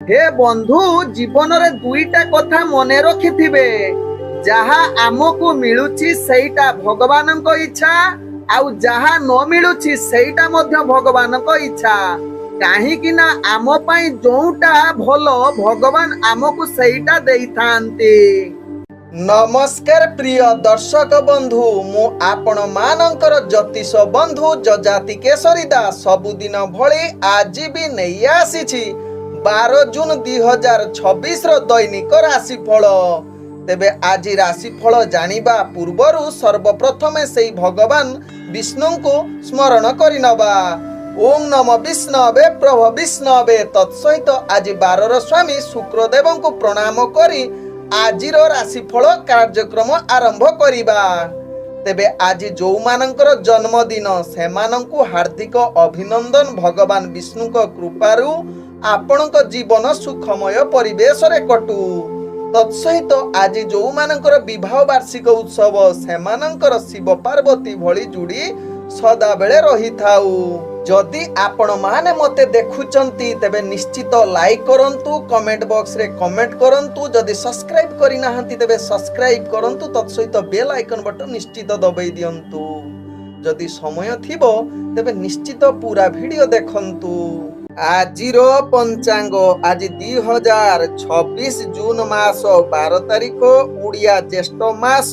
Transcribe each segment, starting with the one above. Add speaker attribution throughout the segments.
Speaker 1: हे बंधु जीवन रे दुईटा कथा मन रखिथिबे जहा आमको मिलुची सेटा भगवान को इच्छा आउ जहा न मिलुची सेटा मध्य भगवान को इच्छा कहीं ना आम पाई जोटा भलो भगवान आमको सेटा देई थांती। नमस्कार प्रिय दर्शक बंधु मु आपण मानकर ज्योतिष बंधु जजाति केशरी दास सबुदिन भली आज भी नहीं आसी 12 जून 2026 दैनिक राशिफल। तेबे आज राशिफल जानिबा पूर्वरु सर्वप्रथमे सेई भगवान विष्णु को स्मरण करिनबा। ओम नमो विष्णवे प्रभु विष्णवे तत्सहित आज 12 स्वामी शुक्रदेव को प्रणाम करी आजिर राशिफल कार्यक्रम आरंभ करिबा। तेबे आज जो मानकर जन्मदिन सेमानंकु हार्दिक अभिनंदन। भगवान विष्णु को कृपारु आपणक जीवन सुखमय परिवेश रे कटु। तत्सहित आज जो मानकर विवाह वार्षिक उत्सव सेमानंकर शिव पार्वती भली जुड़ी सदा बेले रही थाउ। जदि आपण माने मते देखुचंती तेबे निश्चित लाइक करंतु, कमेंट बॉक्स रे कमेंट करंतु। जदि सब्सक्राइब करि नाहंती तेबे सब्सक्राइब करंतु, तत्सहित बेल आइकन बटन निश्चित दबाई दियंतु। जदि समय थिबो तेबे निश्चित पूरा वीडियो देखंतु। आजिरो पंचांग आज 2026 जून मास 12 तारिख उड़िया ज्येष्ठ मास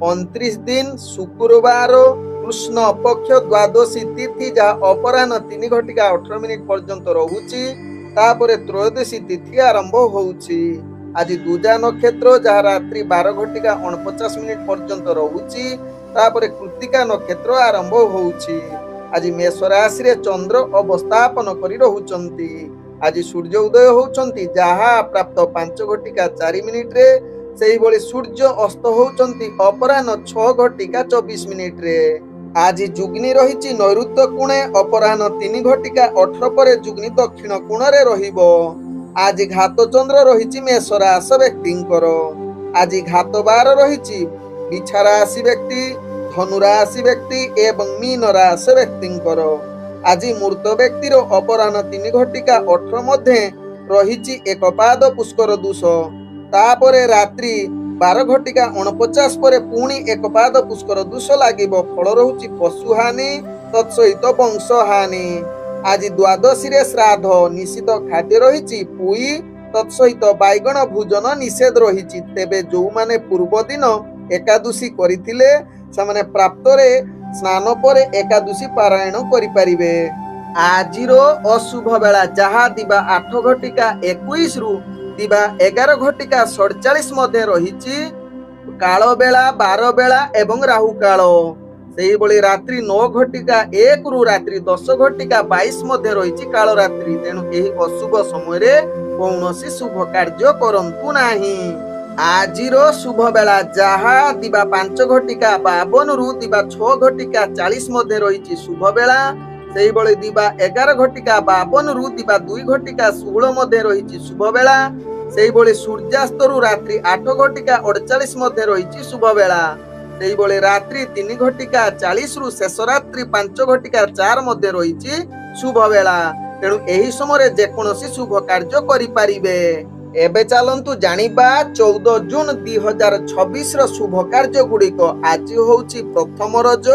Speaker 1: 29 दिन शुक्रवार कृष्ण पक्ष द्वादशी तिथि जहाँ अपराह्न 3 घटिका 18 मिनिट पर्यंत रहुची। तापरे त्रयोदशी तिथि आरंभ होउची। आज दूजा नक्षत्र जहाँ रात्रि 12 घटिका 49 मिनिट पर्यंत रहुची। तापरे कृत्तिका नक्षत्र आरंभ होउची। आज मेष राशि रे चंद्र अवस्थापन करी रहुचंती। आज सूर्य उदय होउचंती जहाँ प्राप्त 5 घटिका 4 मिनिट रे। सेही बळी सूर्य अस्त होउचंती अपराह्न 6 घटिका 24 मिनिट रे। आज जुग्नि रहिछि नैऋत्य कोणे अपराह्न 3 घटिका 18 परे जुग्नि दक्षिण कोणरे रहिबो। आज घात चंद्र रहिछि मेष राशि व्यक्तिंकर। आज घात बार रहिछि बिछा राशि व्यक्ति, धनु राशि व्यक्ति एवं मीन राशि व्यक्तिंकर। आज मूर्त व्यक्तिर अपराह्न 3 घटिका 18 मध्ये रहिछि एक पाद पुष्कर दोष। तापरे रात्रि 12 घटिका 49 परे पुणी एक पाद पुष्कर दोष लागिबो। फल रहुछि पशु हानि तत्सहित वंश हानि। आज द्वादशी रे श्राद्ध निषिद्ध खाद्य रहिछि पुई तत्सहित बैगण भोजन निषेध रहिछि। तेबे जो माने पूर्व दिन एकादशी करिथिले समाने प्राप्त रे स्नान परे एकादशी पारायण करि परिबे। आजिरो अशुभ बेला जहा दिबा 8 घटिका 21 रु दिबा 11 घटिका 47 मध्ये रहिछि। काल बेला 12 बेला एवं राहु काल। सेही बळी रात्रि 9 घटिका 1 रु रात्रि 10 घटिका 22 मध्ये रहिछि काल रात्रि। तेणु एही अशुभ समय रे कौनसी शुभ कार्य करंतु नाही। आजिरो शुभ बेला जहा दिबा 5 घटिका 52 रु दिबा 6 घटिका 40 मध्ये रहिछि शुभ बेला। सेही बळी दिबा 11 घटिका 52 रु दिबा 2 घटिका 16 मध्ये रहिछि शुभ बेला। सेही बळी सूर्यास्त रु रात्रि 8 घटिका 48 मध्ये रहिछि शुभ बेला। सेही बळी रात्रि 3 घटिका 40 रु शेष रात्रि 5 घटिका 4 मध्ये रहिछि शुभ बेला। तेणु एही समय जे कोनोसी शुभ कार्य करि परिबे। एबे चलंतु जानिबा 14 जून 2026 रो शुभ कार्य गुड़िक। आज होउछि प्रथम रज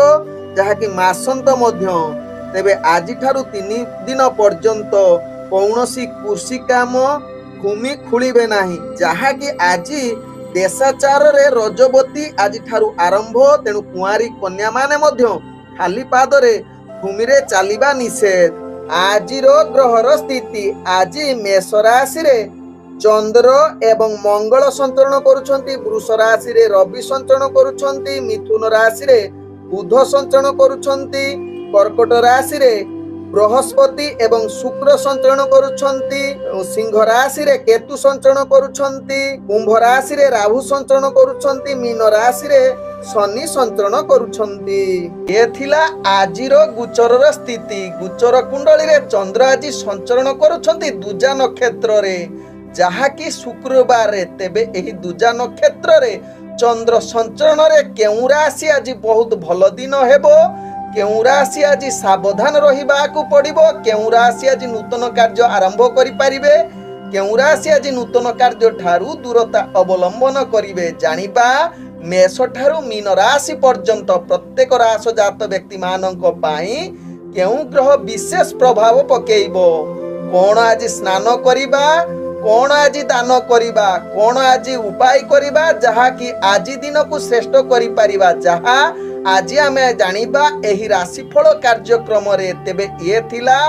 Speaker 1: जहा कि मासंत मध्य। तेबे आज ठारू 3 दिन पर्यंत कौनसी कृषि काम भूमि खुलिबे नाही जहा कि आज देशाचार रे रजबती आज ठारू आरंभ। तेणु कुआरी कन्या माने मध्य खाली पाद रे भूमि रे चालिबा निषेध। आजिरो ग्रहर स्थिति आज मेष राशि रे चंद्र एवं मंगल संचरण करुछंती। वृष राशि रे रवि संचरण करुछंती। मिथुन राशि रे बुध संचरण करुछंती। कर्कट राशि रे बृहस्पति एवं शुक्र संचरण करुछंती। सिंह राशि रे केतु संचरण करुछंती। कुंभ राशि रे राहु संचरण करुछंती। मीन राशि रे शनि संचरण करुछंती। ए थिला आजिरो गोचरर स्थिति। गोचर कुंडली रे चंद्र आज संचरण करुछंती दूजा नक्षत्र रे जहा कि शुक्रवार रे। तेबे एही दूजा नक्षत्र रे चंद्र संचरण रे केउ राशि आज बहुत भल दिन हेबो, केउ राशि आज सावधान रहिबाकू पड़िबो, केउ राशि आज नूतन कार्य आरंभ करि परिबे, केउ राशि आज नूतन कार्य ठारू दूरता अवलंबन करिवे जानिबा मेष ठारू मीन राशि पर्यंत प्रत्येक राशि जात व्यक्ति मानक पाई केउ ग्रह विशेष प्रभाव पकेइबो कोन आज स्नान करिबा कोन आज दान करिबा कोन आज उपाय करिबा जहा कि आज दिन को श्रेष्ठ करि परिबा जहा आज आमे जानिबा एही राशिफल कार्यक्रम रे तेबे ये थिला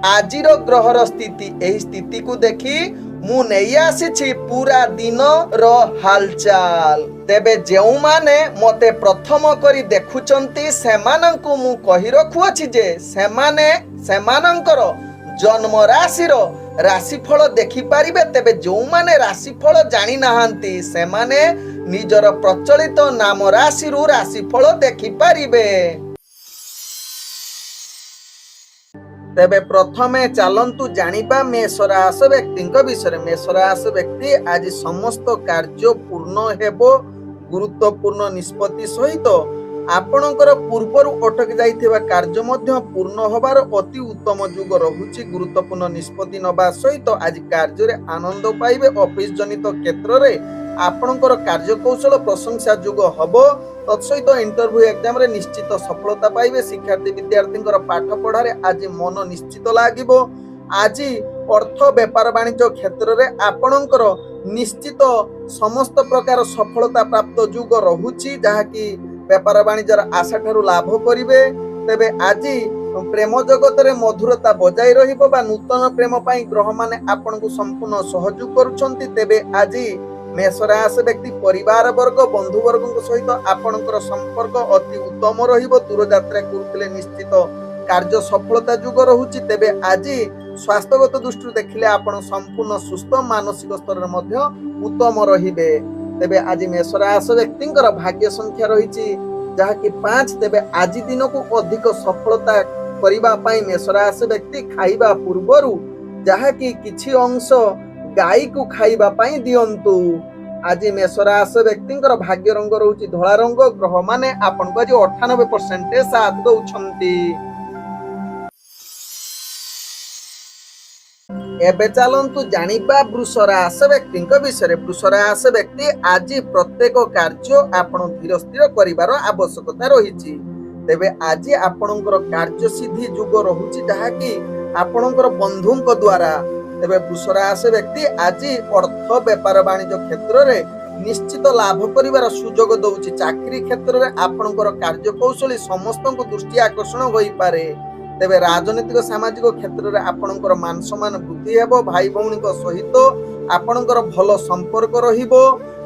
Speaker 1: आजिर ग्रहर स्थिति एही स्थिति को देखि मु नहीं आसी पूरा दिन रो हालचाल तेबे जेउ माने मते प्रथम करी देखुचंती सेमानंकु मु कहि रखुअछि जे सेमानंकर जन्म राशि रो राशिफल देखि पारिबे तेबे जो माने राशिफल जानि नाहांती सेमाने निजर प्रचलित नाम राशि रु राशिफल देखि पारिबे। तेबे प्रथमे चलंतु जानिबा मेष राशि व्यक्तिଙ୍କ विषय मेष राशि व्यक्ति आज समस्त कार्य पूर्ण हेबो गुरुत्वपूर्ण निष्पत्ति सहित आपणकर पूर्वरु अटक जाइथिबा कार्य मध्य पूर्ण होबार अति उत्तम युग रहुछि गुरुत्वपूर्ण निष्पत्ति नबा सहित आज कार्य रे आनंद पाइबे ऑफिस जनित क्षेत्र रे आपणकर कार्य कौशल प्रशंसा युग हबो तत्सहित इंटरव्यू एग्जाम रे निश्चित सफलता पाइबे शिक्षार्थी विद्यार्थींकर पाठ पढ़ारे आज मन निश्चित लागिबो आज अर्थ व्यापार वाणिज्य क्षेत्र रे आपणकर निश्चित समस्त प्रकार सफलता प्राप्त युग रहुछि जहा कि व्यापार वाणिज्यर आशा ठारू लाभ करिवे तेबे आज प्रेम जगत रे मधुरता बजाई रहिबो बा नूतन प्रेम पाई ग्रह माने आपनकु संपूर्ण सहयोग करूछंती तेबे आज मेष राशि व्यक्ति परिवार वर्ग बंधु वर्ग सहित आपनकर संपर्क अति उत्तम रहिबो दूर यात्रा करुथिले निश्चित कार्य सफलता युग रहुछि तेबे आज स्वास्थ्यगत दृष्टि देखिले आपण संपूर्ण सुस्थ मानसिक स्तर रे मध्य उत्तम रहिबे तेबे आज मेष राशि व्यक्तिंकर भाग्य संख्या रहिछि जहा कि 5 तेबे आज दिन को अधिक सफलता करिबा पई मेष राशि व्यक्ति खाइबा पूर्वरु जहा कि किछि अंश गाई को खाइबा पई दियंतु आज मेष राशि व्यक्तिंकर भाग्य रंग रहुछि धळा रंग ग्रह माने आपन को आज 98% साथ दउछंती। एबे चलंतु जानिबा वृष राशि व्यक्तिंक विषय वृष राशि व्यक्ति आज प्रत्येक कार्य आपण धीर स्थिर करिवार आवश्यकता रहिछि तेबे आज आपणकर कार्य सिद्धि युग रहुछि जहा कि आपणकर बंधुंक द्वारा तेबे वृष राशि व्यक्ति आज अर्थ व्यापार वाणिज्य क्षेत्र रे निश्चित लाभ करिवार सुयोग दउछि चाकरी क्षेत्र रे आपणकर कार्य कौशली समस्तक दृष्टि आकर्षण होई पारे तेबे राजनीतिक सामाजिक क्षेत्र रे आपणकर मान सम्मान वृद्धि हेबो भाई भौणी सहित आपणकर भल संपर्क रहिबो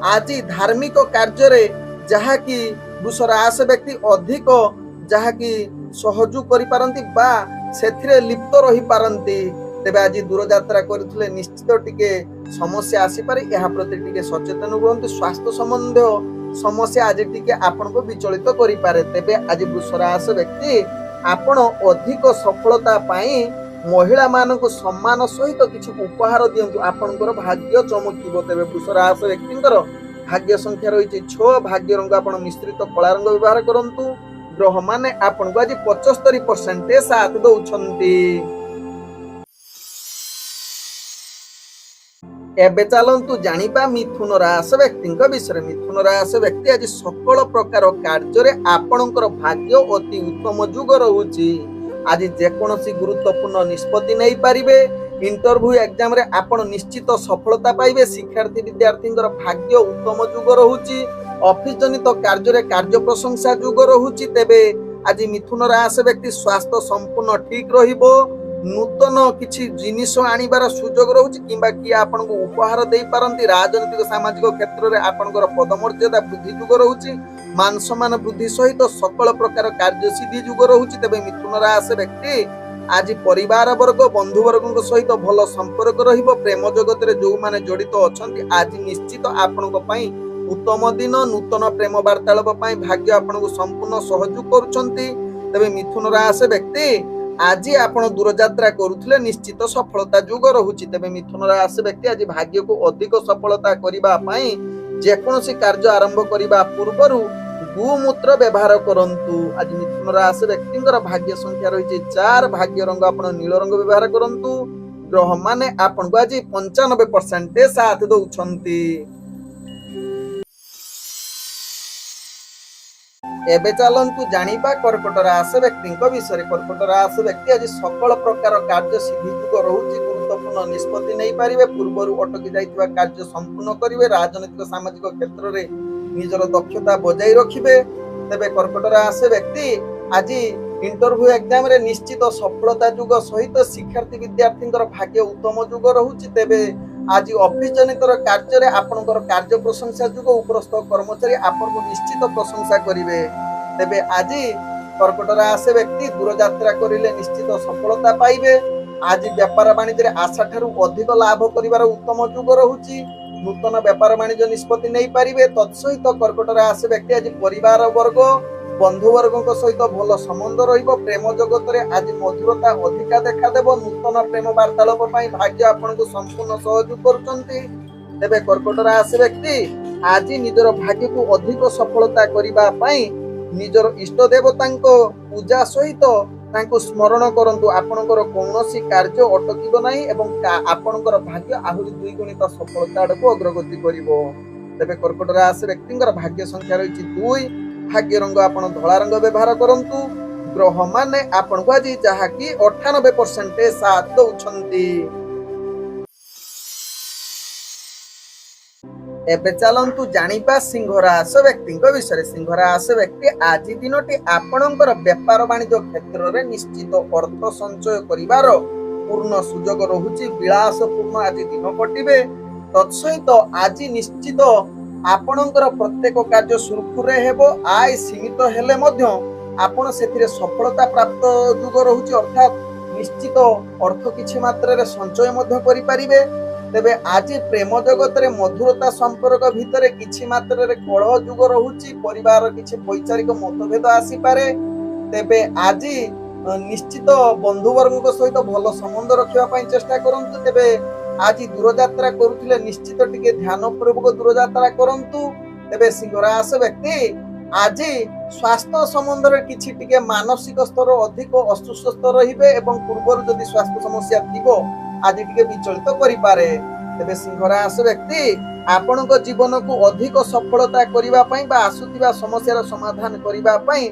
Speaker 1: आज धार्मिक कार्य रे जहा कि वृष राशि व्यक्ति अधिक जहा कि सहयोग करि पारंती बा सेथिरे लिप्त रहि पारंती तेबे आज दूर यात्रा करथले निश्चित टिके समस्या आसी पारे एहा प्रति टिके सचेतन रहंतु स्वास्थ्य संबंध समस्या आज टिके आपनको विचलित करि पारे तेबे आज वृष राशि व्यक्ति आपण अधिक सफलता पाई महिला मानक सम्मान सहित किछि उपहार दियंतु आपनकर भाग्य चमकिबो तेबे वृष राशि व्यक्तिंकर भाग्य संख्या रहिछि 6 भाग्य रंग आपण मिश्रित कला रंग व्यवहार करंतु ग्रह माने आपनको आज 75% साथ दउछंती। एबे चलंतु जानिबा मिथुन राशि व्यक्तिंक विषय मिथुन राशि व्यक्ति आज सकल प्रकार कार्य रे आपणकर भाग्य अति उत्तम युग रहुछि आज जेकोनसी गुरुत्वपूर्ण निष्पत्ति नै पारिबे इंटरव्यू एग्जाम रे आपण निश्चित सफलता पाइबे शिक्षार्थी विद्यार्थींकर भाग्य उत्तम युग रहुछि ऑफिस जनित कार्य रे कार्य प्रशंसा युग रहुछि तेबे आज मिथुन राशि व्यक्ति स्वास्थ्य संपूर्ण ठीक रहिबो नूतन किछि जिनिस आनिबार सुयोग रहुछि किबा कि आपनको उपहार देई पारंती राजनीतिक सामाजिक क्षेत्र रे आपनकर पदमर्यादा वृद्धि युग रहुछि मान सम्मान वृद्धि सहित सकल प्रकार कार्य सिद्धि युग रहुछि तेबे मिथुन राशि व्यक्ति आज परिवार वर्ग बंधु वर्ग सहित भल संपर्क रहिबो प्रेम जगत रे जो माने जड़ित अछंती आज निश्चित आपनको पई उत्तम दिन नूतन प्रेम वार्तालाप पई भाग्य आपनको संपूर्ण सहयोग करूछंती तेबे मिथुन राशि व्यक्ति आज आपण दूर यात्रा करुथिले निश्चित सफलता युग रहुछि तेबे मिथुन राशि व्यक्ति आज भाग्य को अधिक सफलता करिबा पई जेकोनसी कार्य आरंभ करिबा पूर्वरु गोमूत्र व्यवहार करंतु आज मिथुन राशि व्यक्तिंकर भाग्य संख्या रहिछि 4 भाग्य रंग आपण नील रंग व्यवहार करंतु ଗ୍ରହ ମାନେ ଆପଣଙ୍କୁ ଆଜି 95% ସାଥ ଦଉଛନ୍ତି। ଏବେ ଚାଲନ୍ତୁ ଜାଣିବା କର୍କଟ ରାଶି ବ୍ୟକ୍ତିଙ୍କ ବିଷୟରେ। କର୍କଟ ରାଶି ବ୍ୟକ୍ତି ଆଜି ସକଳ ପ୍ରକାର କାର୍ଯ୍ୟ ସିଦ୍ଧି ଯୁଗ ରହୁଛି। ଗୁରୁତ୍ୱପୂର୍ଣ୍ଣ ନିଷ୍ପତ୍ତି ନେଇପାରିବେ, ପୂର୍ବରୁ ଅଟକି ଯାଇଥିବା କାର୍ଯ୍ୟ ସମ୍ପୂର୍ଣ୍ଣ କରିବେ, ରାଜନୈତିକ ସାମାଜିକ କ୍ଷେତ୍ରରେ ନିଜର ଦକ୍ଷତା ବଜାଇ ରଖିବେ। ତେବେ କର୍କଟ ରାଶି ବ୍ୟକ୍ତି ଆଜି ଇଣ୍ଟରଭ୍ୟୁ ଏକ୍ଜାମରେ ନିଶ୍ଚିତ ସଫଳତା ଯୁଗ ସହିତ ଶିକ୍ଷାର୍ଥୀ ବିଦ୍ୟାର୍ଥୀଙ୍କର ଭାଗ୍ୟ ଉତ୍ତମ ଯୁଗ ରହୁଛି। ତେବେ ଆଜି ଅଫିସ ଜନିତର କାର୍ଯ୍ୟରେ ଆପଣଙ୍କର କାର୍ଯ୍ୟ ପ୍ରଶଂସା ଯୁଗ, ଉପରସ୍ଥ କର୍ମଚାରୀ ଆପଣଙ୍କୁ ନିଶ୍ଚିତ ପ୍ରଶଂସା କରିବେ। ତେବେ ଆଜି କର୍କଟ ରାଶି ବ୍ୟକ୍ତି ଦୂରଯାତ୍ରା କରିଲେ ନିଶ୍ଚିତ ସଫଳତା ପାଇବେ। ଆଜି ବେପାର ବାଣିଜ୍ୟରେ ଆଶା ଠାରୁ ଅଧିକ ଲାଭ କରିବାର ଉତ୍ତମ ଯୁଗ ରହୁଛି। ନୂତନ ବେପାର ବାଣିଜ୍ୟ ନିଷ୍ପତ୍ତି ନେଇପାରିବେ। ତତ୍ସହିତ କର୍କଟ ରାଶି ବ୍ୟକ୍ତି ଆଜି ପରିବାର ବର୍ଗ ବନ୍ଧୁବର୍ଗଙ୍କ ସହିତ ଭଲ ସମ୍ବନ୍ଧ ରହିବ। ପ୍ରେମ ଜଗତରେ ଆଜି ମଧୁରତା ଅଧିକା ଦେଖାଦେବ। ନୂତନ ପ୍ରେମ ବାର୍ତ୍ତାଳାପ ପାଇଁ ଭାଗ୍ୟ ଆପଣଙ୍କୁ ସମ୍ପୂର୍ଣ୍ଣ ସହଯୋଗ କରୁଛନ୍ତି। ତେବେ କର୍କଟ ରାଶି ବ୍ୟକ୍ତି ଆଜି ନିଜର ଭାଗ୍ୟକୁ ଅଧିକ ସଫଳତା କରିବା ପାଇଁ ନିଜର ଇଷ୍ଟ ଦେବତାଙ୍କ ପୂଜା ସହିତ ତାଙ୍କୁ ସ୍ମରଣ କରନ୍ତୁ। ଆପଣଙ୍କର କୌଣସି କାର୍ଯ୍ୟ ଅଟକିବ ନାହିଁ ଏବଂ ଆପଣଙ୍କର ଭାଗ୍ୟ ଆହୁରି ଦ୍ୱିଗୁଣିତ ସଫଳତା ଆଡ଼କୁ ଅଗ୍ରଗତି କରିବ। ତେବେ କର୍କଟ ରାଶି ବ୍ୟକ୍ତିଙ୍କର ଭାଗ୍ୟ ସଂଖ୍ୟା ରହିଛି 2। ଭାଗ୍ୟ ରଙ୍ଗ ଆପଣ ଧଳା ରଙ୍ଗ ବ୍ୟବହାର କରନ୍ତୁ। ଗ୍ରହ ମାନେ ଆପଣଙ୍କୁ ଆଜି ଯାହାକି 98% ସାଥ ଦଉଛନ୍ତି। ଏବେ ଚାଲନ୍ତୁ ଜାଣିବା ସିଂହ ରାଶି ବ୍ୟକ୍ତିଙ୍କ ବିଷୟରେ। ସିଂହ ରାଶି ବ୍ୟକ୍ତି ଆଜି ଦିନଟି ଆପଣଙ୍କର ବେପାର ବାଣିଜ୍ୟ କ୍ଷେତ୍ରରେ ନିଶ୍ଚିତ ଅର୍ଥ ସଞ୍ଚୟ କରିବାର ପୂର୍ଣ୍ଣ ସୁଯୋଗ ରହୁଛି। ବିଳାସପୂର୍ଣ୍ଣ ଆଜି ଦିନ କଟିବେ। ତତ୍ସହିତ ଆଜି ନିଶ୍ଚିତ ଆପଣଙ୍କର ପ୍ରତ୍ୟେକ କାର୍ଯ୍ୟ ସୁରୁଖୁରୁରେ ହେବ। ଆୟ ସୀମିତ ହେଲେ ମଧ୍ୟ ଆପଣ ସେଥିରେ ସଫଳତା ପ୍ରାପ୍ତ ଯୁଗ ରହୁଛି, ଅର୍ଥାତ୍ ନିଶ୍ଚିତ ଅର୍ଥ କିଛି ମାତ୍ରାରେ ସଞ୍ଚୟ ମଧ୍ୟ କରିପାରିବେ। ତେବେ ଆଜି ପ୍ରେମ ଜଗତରେ ମଧୁରତା ସମ୍ପର୍କ ଭିତରେ କିଛି ମାତ୍ରାରେ କଳହ ଯୁଗ ରହୁଛି। ପରିବାର କିଛି ବୈଚାରିକ ମତଭେଦ ଆସିପାରେ। ତେବେ ଆଜି ନିଶ୍ଚିତ ବନ୍ଧୁବର୍ଗଙ୍କ ସହିତ ଭଲ ସମ୍ବନ୍ଧ ରଖିବା ପାଇଁ ଚେଷ୍ଟା କରନ୍ତୁ। ତେବେ ଆଜି ଦୂରଯାତ୍ରା କରୁଥିଲେ ନିଶ୍ଚିତ ଟିକେ ଧ୍ୟାନ ପୂର୍ବକ ଦୂରଯାତ୍ରା କରନ୍ତୁ। ତେବେ ସିଂହ ରାଶି ବ୍ୟକ୍ତି ଆଜି ସ୍ୱାସ୍ଥ୍ୟ ସମ୍ବନ୍ଧରେ କିଛି ଟିକେ ମାନସିକ ସ୍ତର ଅଧିକ ଅସୁସ୍ଥ ରହିବେ ଏବଂ ପୂର୍ବରୁ ଯଦି ସ୍ୱାସ୍ଥ୍ୟ ସମସ୍ୟା ଥିବ ଆଜି ଟିକେ ବିଚଳିତ କରିପାରେ। ତେବେ ସିଂହ ରାଶି ବ୍ୟକ୍ତି ଆପଣଙ୍କ ଜୀବନକୁ ଅଧିକ ସଫଳତା କରିବା ପାଇଁ ବା ଆସୁଥିବା ସମସ୍ୟାର ସମାଧାନ କରିବା ପାଇଁ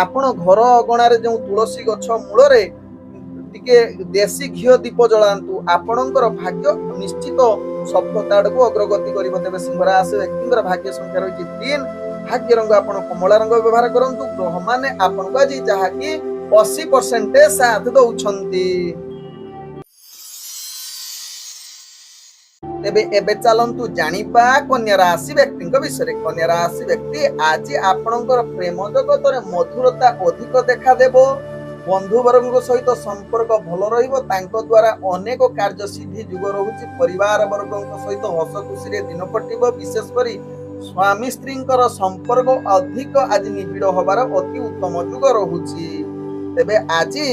Speaker 1: ଆପଣ ଘର ଅଗଣାରେ ଯେଉଁ ତୁଳସୀ ଗଛ ମୂଳରେ ଟିକେ ଦେଶୀ ଘିଅ ଦୀପ ଜଳାନ୍ତୁ। ଆପଣଙ୍କର ଭାଗ୍ୟ ନିଶ୍ଚିତ ସଫଳତା ଆଡ଼କୁ ଅଗ୍ରଗତି କରିବ। ତେବେ ସିଂହ ରାଶି ବ୍ୟକ୍ତିଙ୍କର ଭାଗ୍ୟ ସଂଖ୍ୟା ରହିଛି 3। ଭାଗ୍ୟ ରଙ୍ଗ ଆପଣ କମଳା ରଙ୍ଗ ବ୍ୟବହାର କରନ୍ତୁ। ଗ୍ରହ ମାନେ ଆପଣଙ୍କୁ ଆଜି ଯାହାକି 80% ସାଥ ଦଉଛନ୍ତି। ତେବେ ଏବେ ଚାଲନ୍ତୁ ଜାଣିବା କନ୍ୟା ରାଶି ବ୍ୟକ୍ତିଙ୍କ ବିଷୟରେ। କନ୍ୟା ରାଶି ବ୍ୟକ୍ତି ଆଜି ଆପଣଙ୍କର ପ୍ରେମ ଜଗତରେ ମଧୁରତା ଅଧିକ ଦେଖାଦେବ। ବନ୍ଧୁବର୍ଗଙ୍କ ସହିତ ସମ୍ପର୍କ ଭଲ ରହିବ। ତାଙ୍କ ଦ୍ୱାରା ଅନେକ କାର୍ଯ୍ୟ ସିଦ୍ଧି ଯୁଗ ରହୁଛି। ପରିବାର ବର୍ଗଙ୍କ ସହିତ ହସ ଖୁସିରେ ଦିନ କଟିବ। ବିଶେଷ କରି ସ୍ୱାମୀ ସ୍ତ୍ରୀଙ୍କର ସମ୍ପର୍କ ଅଧିକ ଆଜି ନିବିଡ଼ ହବାର ଅତି ଉତ୍ତମ ଯୁଗ ରହୁଛି। ତେବେ ଆଜି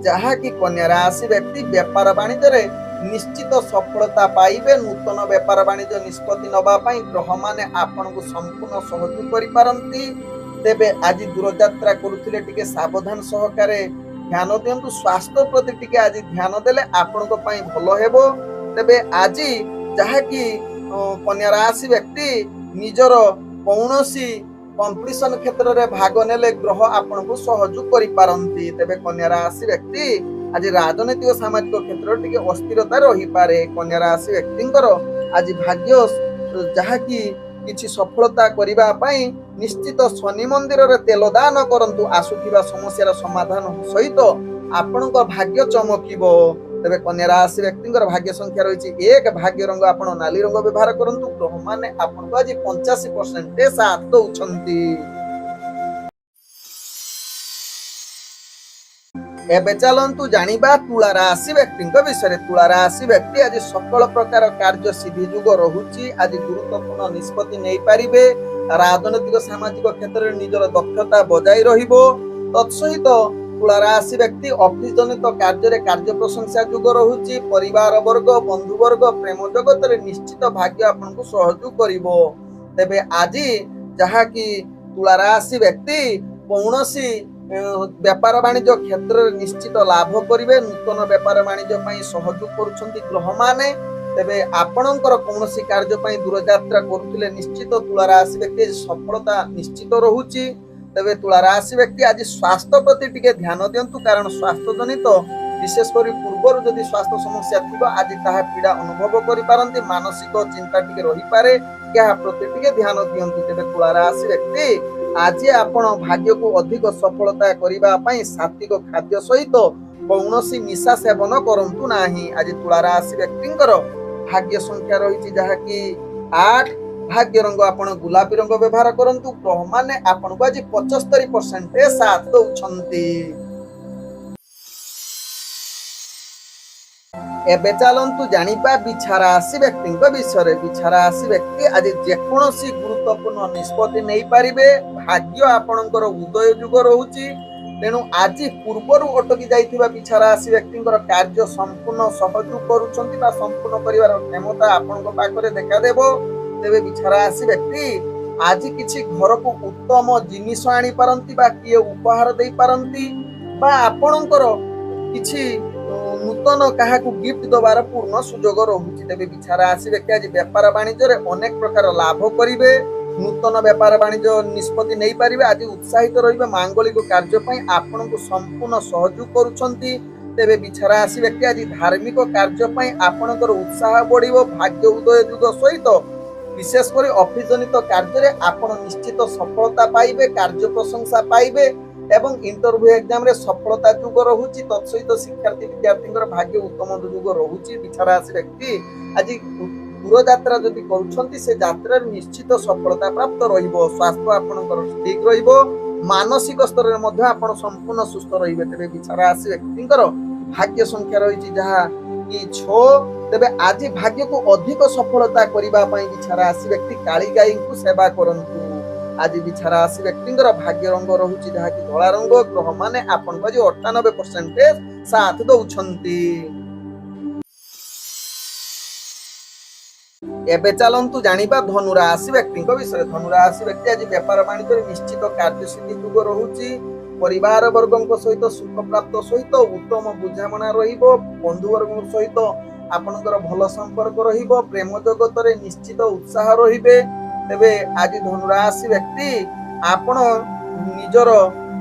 Speaker 1: ଯାହାକି କନ୍ୟା ରାଶି ବ୍ୟକ୍ତି ବେପାର ବାଣିଜ୍ୟରେ ନିଶ୍ଚିତ ସଫଳତା ପାଇବେ। ନୂତନ ବେପାର ବାଣିଜ୍ୟ ନିଷ୍ପତ୍ତି ନେବା ପାଇଁ ଗ୍ରହମାନେ ଆପଣଙ୍କୁ ସମ୍ପୂର୍ଣ୍ଣ ସହଯୋଗ କରିପାରନ୍ତି। ତେବେ ଆଜି ଦୂରଯାତ୍ରା କରୁଥିଲେ ଟିକେ ସାବଧାନ ସହକାରେ ଧ୍ୟାନ ଦିଅନ୍ତୁ। ସ୍ୱାସ୍ଥ୍ୟ ପ୍ରତି ଟିକେ ଆଜି ଧ୍ୟାନ ଦେଲେ ଆପଣଙ୍କ ପାଇଁ ଭଲ ହେବ। ତେବେ ଆଜି ଯାହାକି କନ୍ୟା ରାଶି ବ୍ୟକ୍ତି ନିଜର କୌଣସି କମ୍ପିଟିସନ କ୍ଷେତ୍ରରେ ଭାଗ ନେଲେ ଗ୍ରହ ଆପଣଙ୍କୁ ସହଯୋଗ କରିପାରନ୍ତି। ତେବେ କନ୍ୟା ରାଶି ବ୍ୟକ୍ତି ଆଜି ରାଜନୈତିକ ସାମାଜିକ କ୍ଷେତ୍ରରେ ଟିକେ ଅସ୍ଥିରତା ରହିପାରେ। କନ୍ୟା ରାଶି ବ୍ୟକ୍ତିଙ୍କର ଆଜି ଭାଗ୍ୟ ଯାହାକି କିଛି ସଫଳତା କରିବା ପାଇଁ ନିଶ୍ଚିତ ଶନି ମନ୍ଦିରରେ ତେଲ ଦାନ କରନ୍ତୁ। ଆସୁଥିବା ସମସ୍ୟାର ସମାଧାନ ସହିତ ଆପଣଙ୍କ ଭାଗ୍ୟ ଚମକିବ। ତେବେ କନ୍ୟା ରାଶି ବ୍ୟକ୍ତିଙ୍କର ଭାଗ୍ୟ ସଂଖ୍ୟା ରହିଛି 1। ଭାଗ୍ୟ ରଙ୍ଗ ଆପଣ ନାଲି ରଙ୍ଗ ବ୍ୟବହାର କରନ୍ତୁ। ଗ୍ରହ ମାନେ ଆପଣଙ୍କୁ ଆଜି 85% ସାଥ ଦଉଛନ୍ତି। ଏବେ ଚାଲନ୍ତୁ ଜାଣିବା ତୁଳା ରାଶି ବ୍ୟକ୍ତିଙ୍କ ବିଷୟରେ। ତୁଳା ରାଶି ବ୍ୟକ୍ତି ଆଜି ସକଳ ପ୍ରକାର କାର୍ଯ୍ୟ ସିଦ୍ଧି ଯୁଗ ରହୁଛି। ଆଜି ଗୁରୁତ୍ୱପୂର୍ଣ୍ଣ ନିଷ୍ପତ୍ତି ନେଇପାରିବେ। ରାଜନୈତିକ ସାମାଜିକ କ୍ଷେତ୍ରରେ ନିଜର ଦକ୍ଷତା ବଜାଇ ରହିବ। ତତ୍ସହିତ ତୁଳା ରାଶି ବ୍ୟକ୍ତି ଅଫିସ ଜନିତ କାର୍ଯ୍ୟରେ କାର୍ଯ୍ୟ ପ୍ରଶଂସା ଯୁଗ ରହୁଛି। ପରିବାର ବର୍ଗ ବନ୍ଧୁବର୍ଗ ପ୍ରେମ ଜଗତରେ ନିଶ୍ଚିତ ଭାଗ୍ୟ ଆପଣଙ୍କୁ ସହଯୋଗ କରିବ। ତେବେ ଆଜି ଯାହାକି ତୁଳା ରାଶି ବ୍ୟକ୍ତି କୌଣସି व्यापार वाणिज्य क्षेत्र में निश्चित लाभ करेंगे। नूतन व्यापार वाणिज्य सहयोग करुछंती ग्रह माने। तेबे आपणकर कौनसी कार्य दूरयात्रा करुले निश्चित तुला राशि व्यक्ति सफलता निश्चित रहुची। तेबे तुला राशि व्यक्ति आज स्वास्थ्य प्रति टिके ध्यान दियंतु, कारण स्वास्थ्य जनित विशेषकर पूर्वर जदि स्वास्थ्य समस्या थी आज ताहा पीड़ा अनुभव करि पारंती, मानसिक चिंता टिके रही पारे, या प्रति टिके ध्यान दियंतु। तेबे तुला राशि व्यक्ति आज आपण भाग्य को अधिक सफलता करिबा पई सात्विक खाद्य सहित कौनसी निशा सेवन करंतु नाही। आज तुला राशि व्यक्तिंकर भाग्य संख्या रही जहाँकि 8, भाग्य रंग आपण गुलाबी रंग व्यवहार करंतु। ग्रह माने आपण को आज 75% साथ दउछंती। एबे चलंतु जानिबा बिछा राशि व्यक्ति विषय। बिछा राशि व्यक्ति आज जेकोसी गुरुत्वपूर्ण निष्पत्ति नहीं पारिबे। भाग्य आपणकर उदय युग रहुची, तेणु आज पूर्वर अटकी जाइथिबा बिछा राशि व्यक्ति कार्य संपूर्ण सहयोग करुछंती बा संपूर्ण करिवार क्षमता आपणक पाखरे देखा देबो। तेबे बिछा राशि व्यक्ति आज किछि घर को उत्तम जिनिस आनी पारंती बा किए उपहार दे पारंती, बा आपणकर किछि नूतन क्या गिफ्ट दबार पूर्ण सुजोग रहुछि। तेबे बिछा राशि व्यक्ति आज व्यापार वाणिज्य अनेक प्रकार लाभ करिवे। नूतन व्यापार वाणिज्य निष्पत्ति नहीं पारिबे। आज उत्साहित रहिबे। मांगलिक कार्य पई आपनकु संपूर्ण सहयोग करुछंती। तेबे बिछा राशि व्यक्ति आज धार्मिक कार्य पई आपनकर उत्साह बढ़िबो। भाग्य उदय युग सहित विशेषकर ऑफिस जनित कार्य रे आपण निश्चित सफलता पाइबे, कार्य प्रशंसा पाइबे एवं इंटरव्यू एग्जाम रे सफलता युग रहुची। तत्सहित शिक्षार्थी विद्यार्थी भाग्य उत्तम युग रहुची। बिछा राशि व्यक्ति आज दूर यात्रा जदि करुछंती से यात्रा निश्चित सफलता प्राप्त रहिबो। स्वास्थ्य आपनकर ठीक रहिबो। मानसिक स्तर रे मध्ये आपण संपूर्ण सुस्थ रहिबे। तेबे बिछा राशि व्यक्तिंकर भाग्य संख्या रहिची जहा कि 6। तेबे आज भाग्य को अधिक सफलता करिबा पई बिछा राशि व्यक्ति काली गाई को सेवा करंतु। आज बिछा राशि व्यक्तिंकर भाग्य रंग रहुची जहा कि धला रंग। ग्रह माने आपण को 98% साथ दउछंती। एबे चलंतु जानिबा धनु राशि व्यक्ति विषय। धनु राशि व्यक्ति आज व्यापार वाणिज्य निश्चित कार्य सिद्धि युग रहुची। परिवार वर्गों सहित सुख प्राप्त सहित उत्तम बुझामणा रहिबो। बंधु वर्गों सहित आपनकर भल संपर्क रहिबो। प्रेम जगत रे निश्चित उत्साह रहिबे। तेबे आज धनु राशि व्यक्ति आपण निजर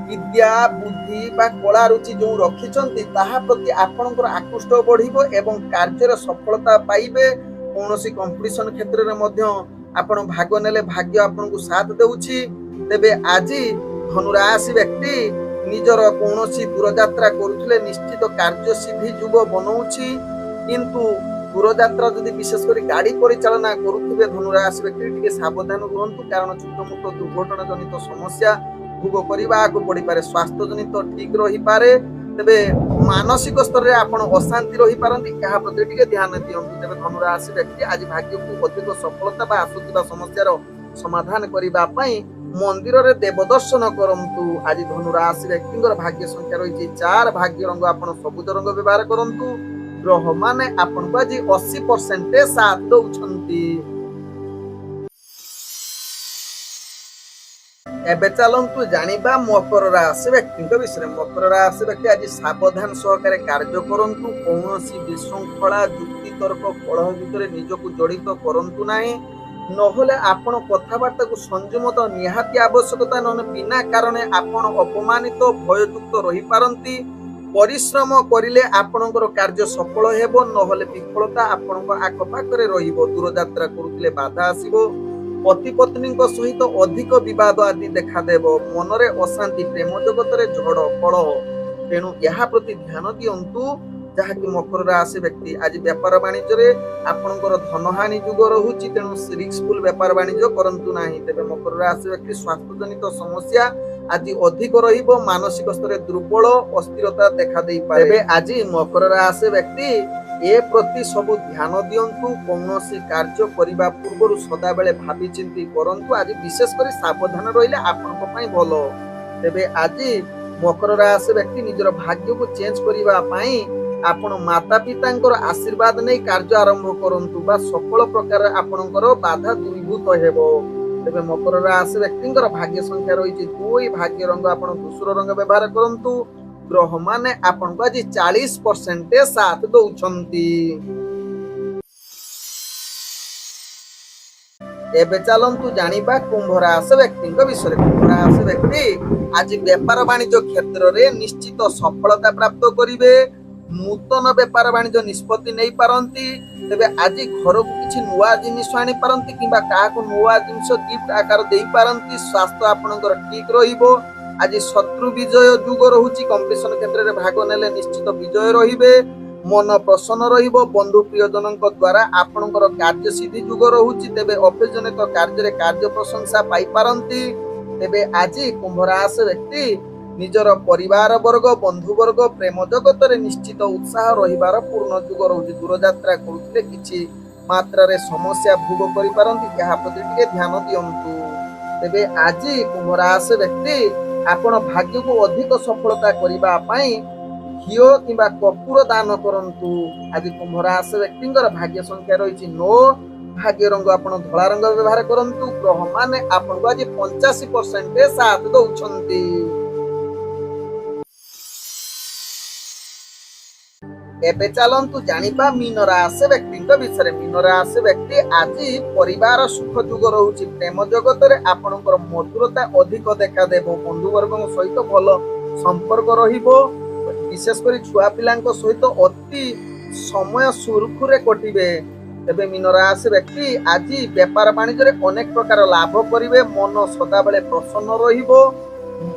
Speaker 1: विद्या बुद्धि बा कला रुचि जो रखिछंती ताहा प्रति आपनकर आकृष्ट बढ़िबो एवं कार्य रे सफलता पाइबे। कौनसी कंपटीशन क्षेत्र रे मध्य आपण भाग नेले भाग्य आपनकु साथ देउछि। तेबे आज धनु राशि व्यक्ति निजर कौनसी दूर यात्रा करुथिले निश्चित कार्य सिद्धि युग बनौछि। किंतु दूर यात्रा जदि विशेषकर गाड़ी परिचालना करुथिबे धनु राशि व्यक्ति टिके सावधान रहंतु, कारण छोट मोट दुर्घटना जनित समस्या भोग करबा को पड़ी पारे। स्वास्थ्य जनित ठीक रही पारे। तेबे मानसिक स्तर रे आपण अशांति रही पारंती, एहा प्रति टिके ध्यान दियंतु। तेबे धनु राशि व्यक्ति आज भाग्य को अधिक सफलता बा आसुतिबा समस्यार समाधान करबा पई मंदिर रे देव दर्शन करंतु। आज धनु राशि व्यक्तिंकर भाग्य संख्या रही 4। भाग्य रंग आपण सबुज रंग व्यवहार करंतु। ग्रह माने आपण को आज 80% साथ दउछंती। एबे चलंतु जानिबा मकर राशि व्यक्ति विषय। मकर राशि व्यक्ति आज सावधान सहकारे कार्य करंतु। कौनसी विशृंखला युक्ति तर्क कलह भितर निजको जड़ित करंतु नाही, नहले आपण कथाबार्ता को संयमत निहाती आवश्यकता। न बिना कारण आपण अपमानित भययुक्त रही पारंती। परिश्रम करिले आपणकर कार्य सफल हेबो, नहले विफलता आपणक आखपाखरे रहिबो। दूर यात्रा करुथिले बाधा आसीबो। पति पत्नी सहित अधिक विवाद आदि देखा देबो। मनरे अशांति, प्रेम जगत रे झड़ कलह, तेणु यहा प्रति ध्यान दियंतु। जहाँकि मकर राशि व्यक्ति आज व्यापार वाणिज्य रे आपणकर धनहानि युग रहुची, तेणु रिस्कफुल व्यापार वाणिज्य करंतु नाही। तेबे मकर राशि व्यक्ति स्वास्थ्य जनित समस्या आज अधिक रहिबो। मानसिक स्तर दुर्बल अस्थिरता देखा देई पारे। तेबे आज मकर राशि व्यक्ति ए प्रति सब ध्यान दियंतु। कौनसी कार्य करिबा पूर्व सदा बेले भाबी चिंती करंतु। आज विशेष करी सावधान रहिले आपनक पई भलो। तेबे आज मकर राशि व्यक्ति निजर भाग्य को चेंज करिबा पई आपण माता पितांकर आशीर्वाद नै कार्य आरंभ करंतु, बा सकल प्रकार आपनकर बाधा दूरीभूत हेबो। तेबे मकर राशि व्यक्तिंकर भाग्य संख्या रही 2, भाग्य रंग आपण धूसर रंग व्यवहार करंतु। ग्रह माने आपण को आज 40% साथ दउछंती। एबे चलंतु जानिबा कुंभ राशि व्यक्ति विषय। कुंभ राशि व्यक्ति आज व्यापार वाणिज्य क्षेत्र में निश्चित सफलता प्राप्त करिवे। नूतन व्यापार वाणिज्य निष्पत्ति नहीं पारंती। तेबे आज घर को किछि नुआ जिनिस आनी पारंती किंबा काहाको नुआ जिनिस गिफ्ट आकार देई पारंती। स्वास्थ्य आपनकर ठीक रहिबो। आज शत्रु विजय जुग रहुची। कंपटीशन क्षेत्र में भाग नेले निश्चित विजय रहिबे। मन प्रसन्न रहिबो। बंधु प्रियजन द्वारा आपनकर कार्य सिद्धि जुग रहुची। तेबे ऑफिस जनित कार्य कार्य प्रशंसा पाई पारंती। तेबे आज कुंभ राशि व्यक्ति निजर परिवार वर्ग बंधु वर्ग प्रेम जगत रे निश्चित उत्साह रहिबार पूर्ण जुग रहुची। दूर यात्रा करुथिले किछि मात्रा रे समस्या भोग करि पारंती। एहा प्रति टिके ध्यान दियंतु। तेबे आज कुंभ राशि व्यक्ति आपण भाग्य को अधिक सफलता करिबा पई घिओ किंबा कपूर दान करंतु। आज कुंभ राशि व्यक्तिंकर भाग्य संख्या रही 9, भाग्य रंग आपण धला रंग व्यवहार करंतु। ग्रह माने आपण को आज 85% साथ दउछंती। एबे चलंतु जानिबा मीन राशि व्यक्तिंक विषय। मीन राशि व्यक्ति आज परिवार सुख जुग रहुची। प्रेम जगत रे आपणकर मधुरता अधिक देखा देबो। बंधु वर्ग सहित भल संपर्क रहिबो। विशेषकर छुआ पिलांक सहित अति समय सुरखुरे कटिबे। तेबे मीन राशि व्यक्ति आज व्यापार वाणिज्य रे अनेक प्रकार लाभ करिवे। मन सदा बेले प्रसन्न रहिबो।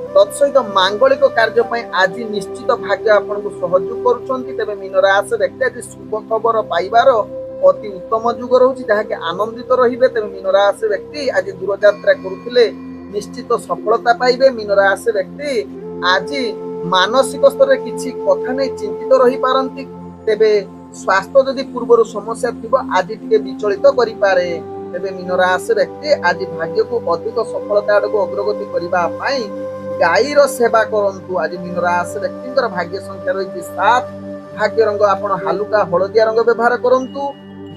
Speaker 1: तत्सहित मांगलिक कार्य पई आज निश्चित भाग्य आपन को सहयोग करूछंती। तेबे मीन राशि व्यक्ति आज शुभ खबर पाइबार अति उत्तम जुग रहुची जहा के आनंदित रहिबे। तेबे मीन राशि व्यक्ति आज दूर यात्रा करूथिले निश्चित सफलता पाइबे। मीन राशि व्यक्ति आज मानसिक स्तर रे किछि कथा नै चिंतित रहि पारंती। तेबे स्वास्थ्य जदि पूर्व समस्या थिबो आज टिके विचलित करि पारे। तेबे मीन राशि व्यक्ति आज भाग्य को अधिक सफलता आडको अग्रगति करिबा पई गाईर सेवा करंतु। आज मीन राशि व्यक्तिंकर भाग्य संख्या रही 7, भाग्य रंग आपण हालुका हलदिया रंग व्यवहार करंतु।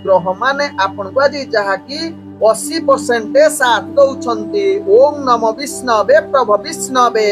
Speaker 1: ग्रह माने आपण को आज जहा कि 80% साथ दउछंती। ओम नमो विष्णवे प्रभु विष्णवे।